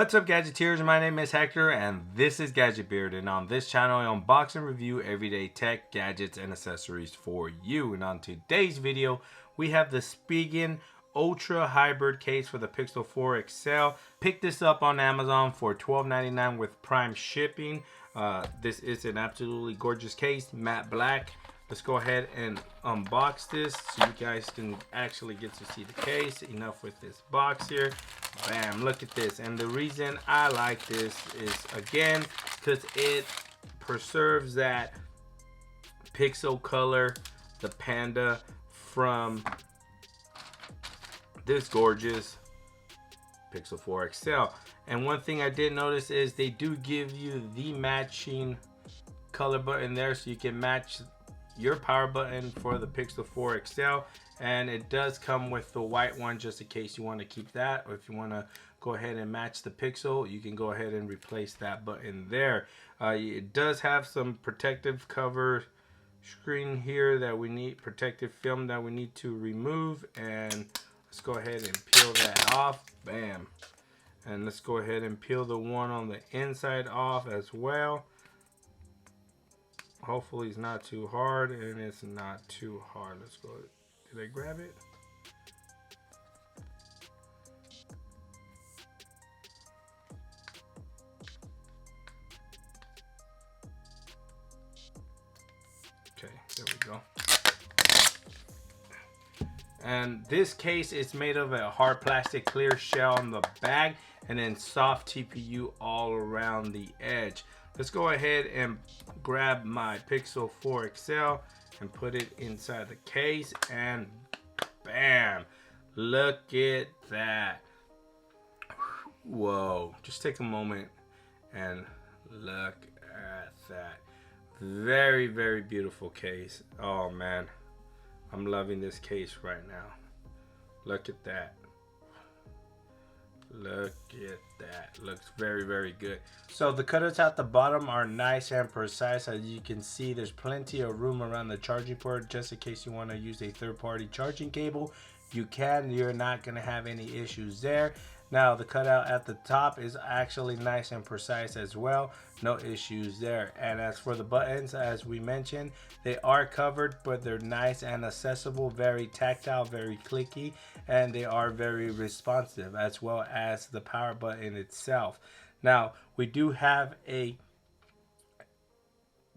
What's up, Gadgeteers? My name is Hector and this is Gadget Beard, and on this channel I unbox and review everyday tech, gadgets, and accessories for you. And on today's video we have the Spigen Ultra Hybrid case for the Pixel 4 XL. Picked this up on Amazon for $12.99 with Prime shipping. This is an absolutely gorgeous case, matte black. Let's go ahead and unbox this so you guys can actually get to see the case. Enough with this box here. Bam, look at this. And the reason I like this is, again, because it preserves that pixel color, the panda, from this gorgeous Pixel 4 XL. And one thing I did notice is they do give you the matching color button there, so you can match your power button for the Pixel 4 XL, and it does come with the white one just in case you want to keep that, or if you want to go ahead and match the Pixel, you can go ahead and replace that button there. It does have some protective cover screen here that we need, protective film that we need to remove, and let's go ahead and peel that off. Bam. And let's go ahead and peel the one on the inside off as well. Hopefully it's not too hard, and it's not too hard. Let's go. Did I grab it? Okay, there we go. And this case is made of a hard plastic clear shell on the back and then soft TPU all around the edge. Let's go ahead and grab my Pixel 4 XL and put it inside the case, and bam, look at that. Whoa, just take a moment and look at that. Very, very beautiful case. Oh man, I'm loving this case right now. Look at that. Look at that. Looks very, very good. So the cutouts at the bottom are nice and precise. As you can see, there's plenty of room around the charging port just in case you want to use a third-party charging cable. You can. You're not going to have any issues there. Now the cutout at the top is actually nice and precise as well. No issues there. And as for the buttons, as we mentioned, they are covered, but they're nice and accessible, very tactile, very clicky, and they are very responsive, as well as the power button itself. Now we do have a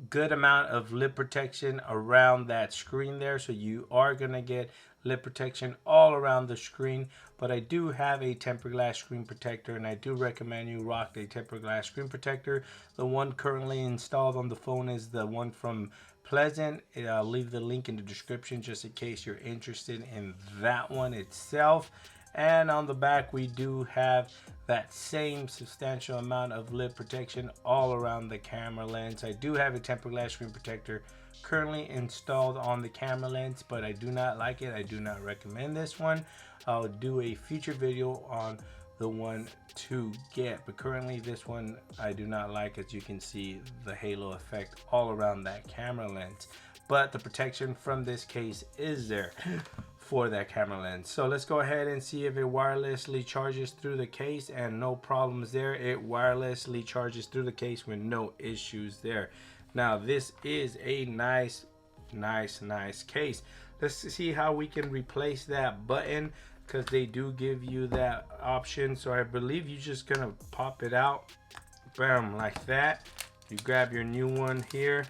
good amount of lip protection around that screen there, so you are going to get lip protection all around the screen. But I do have a tempered glass screen protector, and I do recommend you rock a tempered glass screen protector. The one currently installed on the phone is the one from Pleasant. I'll leave the link in the description just in case you're interested in that one itself. And on the back we do have that same substantial amount of lip protection all around the camera lens. I do have a tempered glass screen protector currently installed on the camera lens, but I do not like it. I do not recommend this one. I'll do a future video on the one to get, but currently this one I do not like. As you can see, the halo effect all around that camera lens, but the protection from this case is there for that camera lens. So let's go ahead and see if it wirelessly charges through the case, and no problems there. It wirelessly charges through the case with no issues there. Now this is a nice case. Let's see how we can replace that button, because they do give you that option. So I believe you're just gonna pop it out, bam, like that. You grab your new one here.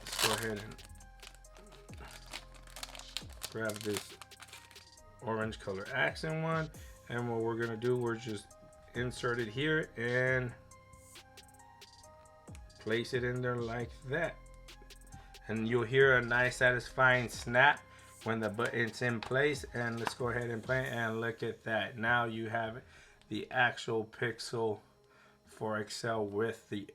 Let's go ahead and grab this orange color accent one, and what we're gonna do, we're just insert it here and place it in there like that, and you'll hear a nice satisfying snap when the button's in place. And let's go ahead and play, and look at that. Now you have the actual Pixel 4 XL with the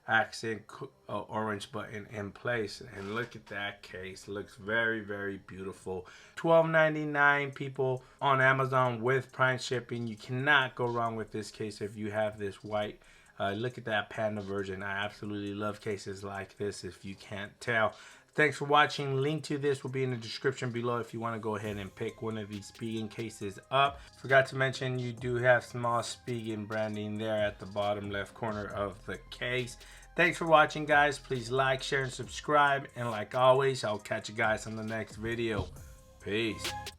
accent orange button in place, and look at that case. Looks very, very beautiful. $12.99 people on Amazon with Prime shipping. You cannot go wrong with this case if you have this white Look at that Panda version. I absolutely love cases like this, if you can't tell. Thanks for watching. Link to this will be in the description below if you want to go ahead and pick one of these Spigen cases up. Forgot to mention, you do have small Spigen branding there at the bottom left corner of the case. Thanks for watching, guys. Please like, share, and subscribe. And like always, I'll catch you guys in the next video. Peace.